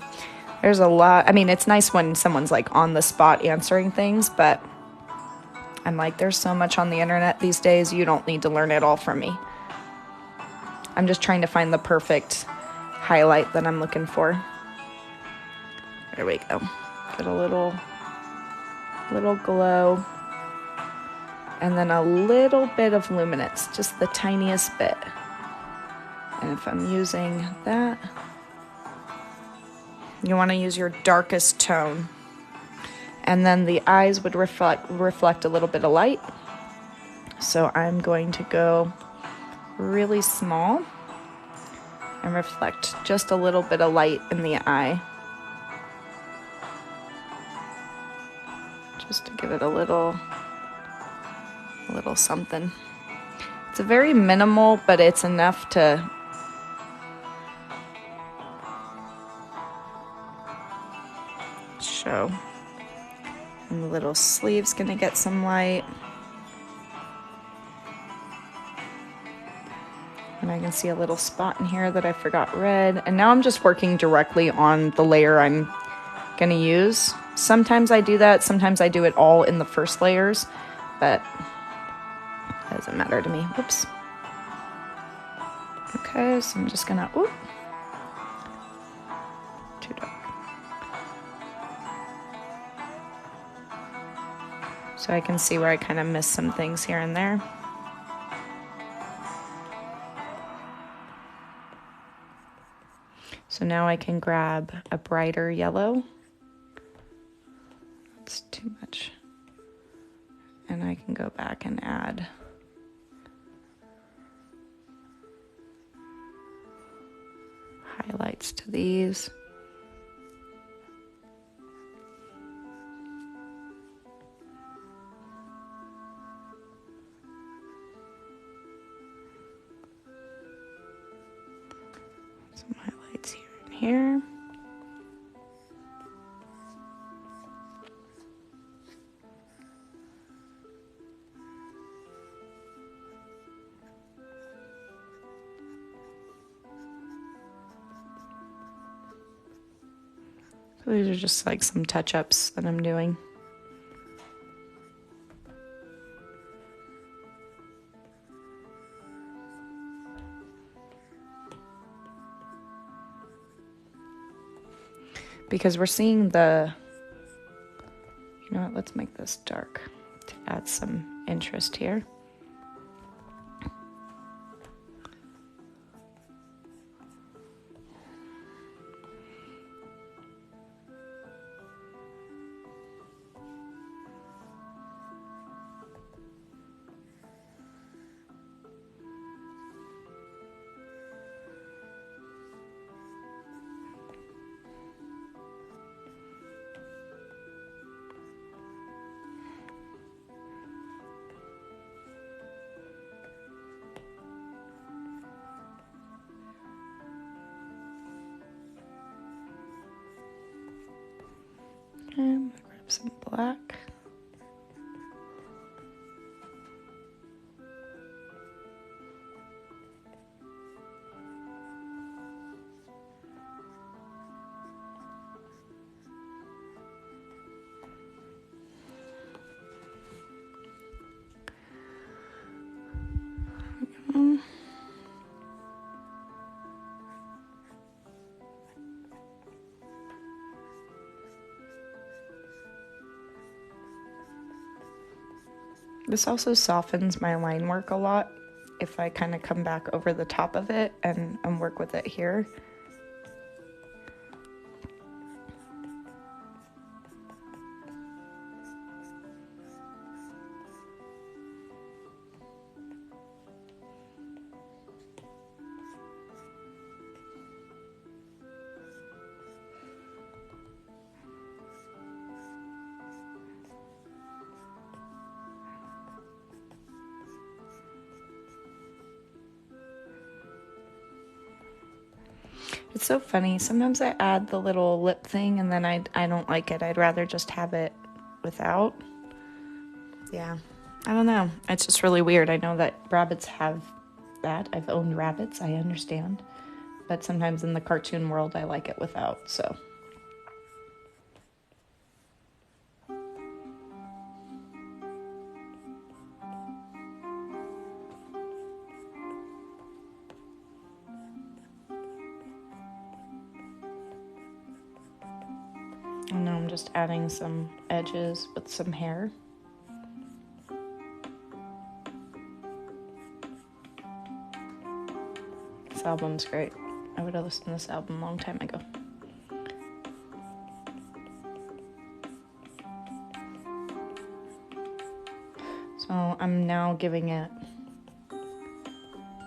A: There's a lot. I mean, it's nice when someone's like on the spot answering things, but I'm like, there's so much on the internet these days. You don't need to learn it all from me. I'm just trying to find the perfect highlight that I'm looking for. There we go. Get a little glow. And then a little bit of luminance, just the tiniest bit. And if I'm using that, you want to use your darkest tone. And then the eyes would reflect a little bit of light. So I'm going to go really small and reflect just a little bit of light in the eye. Just to give it a little something. It's a very minimal, but it's enough to show. And the little sleeve's gonna get some light. And I can see a little spot in here that I forgot red. And now I'm just working directly on the layer I'm gonna use. Sometimes I do that, sometimes I do it all in the first layers, but it doesn't matter to me. Whoops. Okay, so I'm just gonna, oop. Too dark. So I can see where I kind of missed some things here and there. So now I can grab a brighter yellow. That's too much. And I can go back and add highlights to these. Some highlights here and here. So these are just like some touch-ups that I'm doing. Because we're seeing the, you know what, let's make this dark to add some interest here. And grab some black. This also softens my line work a lot if I kind of come back over the top of it and work with it here. It's so funny. Sometimes I add the little lip thing and then I don't like it. I'd rather just have it without. Yeah. I don't know. It's just really weird. I know that rabbits have that. I've owned rabbits. I understand. But sometimes in the cartoon world, I like it without, so. And now I'm just adding some edges with some hair. This album's great. I would have listened to this album a long time ago. So I'm now giving it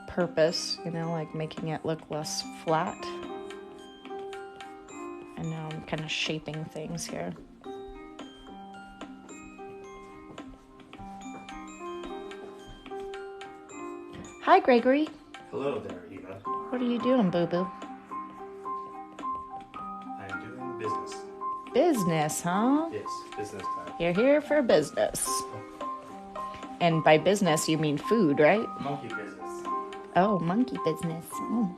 A: purpose, you know, like making it look less flat. And now I'm kind of shaping things here. Hi, Gregory.
D: Hello there, Eva.
A: What are you doing, boo-boo?
D: I'm doing business.
A: Business, huh?
D: Yes, business time.
A: You're here for business. And by business, you mean food, right?
D: Monkey business.
A: Oh, monkey business. Oh.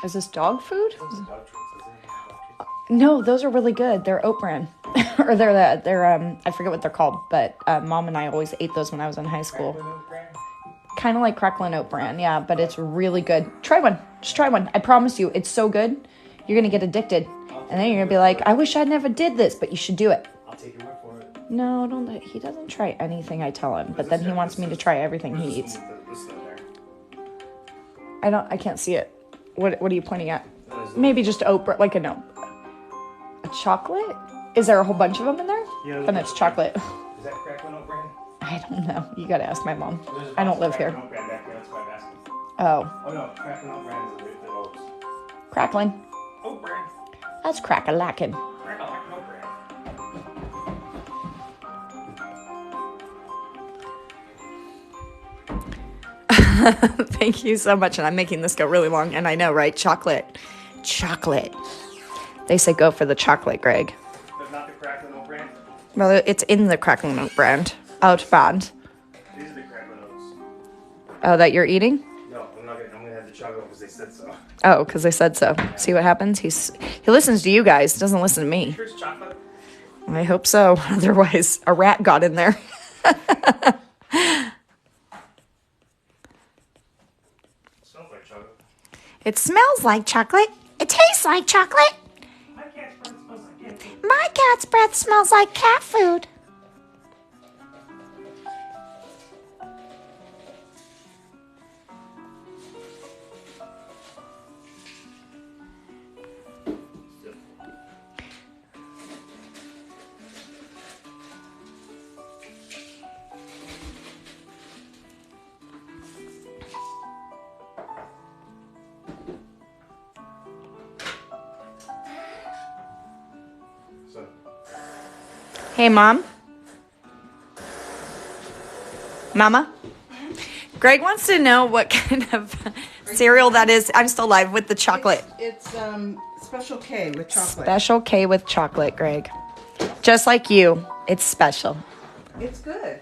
D: Is this dog food?
A: Is this dog food?
D: Those are dog treats, isn't it? Dog treats.
A: No, those are really good. They're oat bran. Or they're I forget what they're called, but Mom and I always ate those when I was in high school.
D: Crackling oat bran?
A: Kind of like crackling oat bran, yeah, but it's really good. Try one. Just try one. I promise you, it's so good. You're going to get addicted. And then you're going to be like, I wish I never did this, but you should do it.
D: I'll take your word for it.
A: No, don't. He doesn't try anything I tell him, but then he wants me to try everything he eats.
D: This there.
A: I can't see it. What are you pointing at?
D: What is it?
A: Maybe just oat bran, like a chocolate? Is there a whole bunch of them in there?
D: Yeah,
A: Then it's chocolate.
D: Is that crackling oat bran?
A: I don't know. You got to ask my mom.
D: There's a
A: I don't live
D: box of
A: here.
D: crackling oat bran back there, that's why I'm asking.
A: Oh,
D: Oh no, crackling oat bran is the oats.
A: crackling.
D: Oat bran.
A: That's crack-a-lackin'.
D: Crackling oat bran.
A: Thank you so much. And I'm making this go really long. And I know, right? Chocolate. They say go for the chocolate, Greg.
D: But not the crackling oat bran.
A: Well, it's in the crackling oat brand. Oat band.
D: These are the crackling oats.
A: Oh, that you're eating?
D: No, I'm gonna have the chocolate because they said so.
A: Oh, because they said so. See what happens? He listens to you guys. Doesn't listen to me.
D: Here's chocolate.
A: I hope so. Otherwise, a rat got in there.
D: Smells like chocolate.
A: It smells like chocolate. It tastes like chocolate.
D: My cat's breath smells like cat food.
A: My cat's breath smells like cat food.
D: So,
A: Hey, Mom. Mama? Greg wants to know what kind of cereal that is. I'm still live with the chocolate.
C: It's Special K with chocolate.
A: Special K with chocolate, Greg. Just like you, it's special.
C: It's good.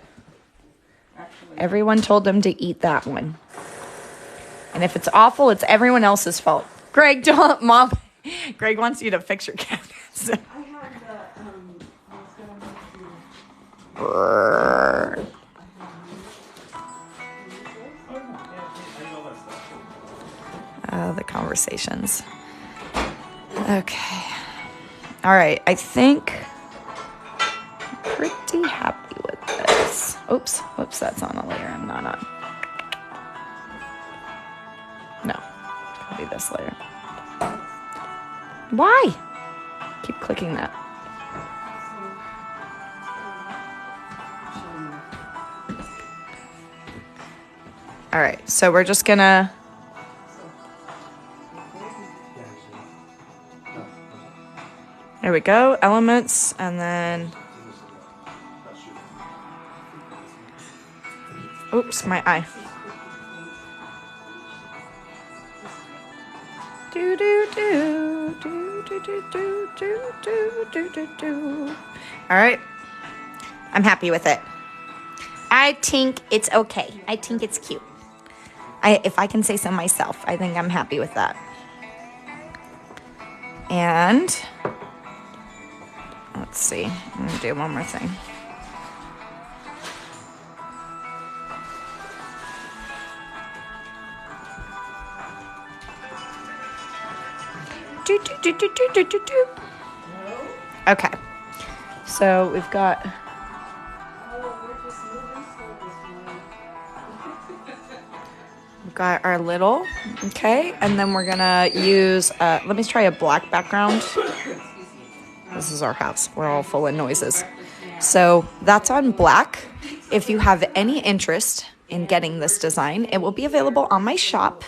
C: Actually.
A: Everyone told him to eat that one. And if it's awful, it's everyone else's fault. Greg, don't, Mom. Greg wants you to fix your cabinets.
C: I have the I was going to
A: The conversations. Okay. All right. I think I'm pretty happy with this. Oops. Whoops. That's on a layer I'm not on. No. It's going to be this layer. Why? Keep clicking that. All right. So we're just going to... There we go, elements, and then Oops, my eye. Do do do do do do do do do do do do. All right, I'm happy with it. I think it's okay. I think it's cute. If I can say so myself, I think I'm happy with that. And let's see. I'm gonna do one more thing. Do, do, do, do, do, do, do, do. Okay. So we've got. We've got our little. Okay. And then we're going to use. Let me try a black background. This is our house. We're all full of noises. So that's on black. If you have any interest in getting this design, it will be available on my shop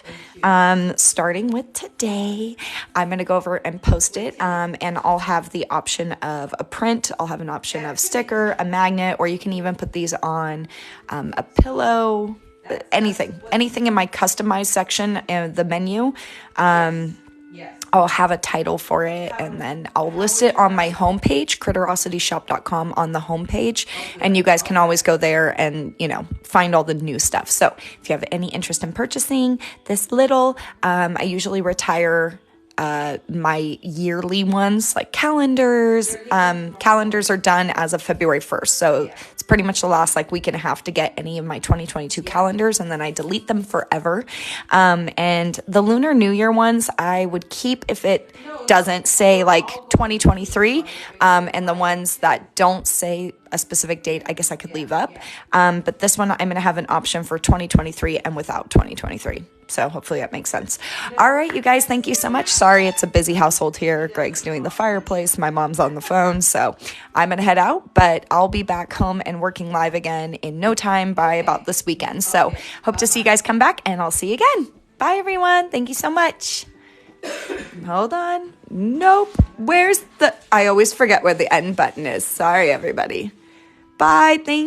A: starting with today. I'm going to go over and post it, and I'll have the option of a print. I'll have an option of sticker, a magnet, or you can even put these on a pillow, anything in my customized section, the menu. I'll have a title for it, and then I'll list it on my homepage, critterosityshop.com, on the homepage, and you guys can always go there and, find all the new stuff. So if you have any interest in purchasing this little, I usually retire my yearly ones, like calendars. Calendars are done as of February 1st. So it's pretty much the last week and a half to get any of my 2022 calendars, and then I delete them forever. And the Lunar New Year ones, I would keep if it doesn't say 2023. And the ones that don't say a specific date, I guess I could leave up. But this one, I'm going to have an option for 2023 and without 2023. So hopefully that makes sense. All right, you guys, thank you so much. Sorry, it's a busy household here. Greg's doing the fireplace. My mom's on the phone. So I'm going to head out, but I'll be back home and working live again in no time by about this weekend. So hope to see you guys come back, and I'll see you again. Bye, everyone. Thank you so much. Hold on. Nope. I always forget where the end button is. Sorry, everybody. Bye. Thank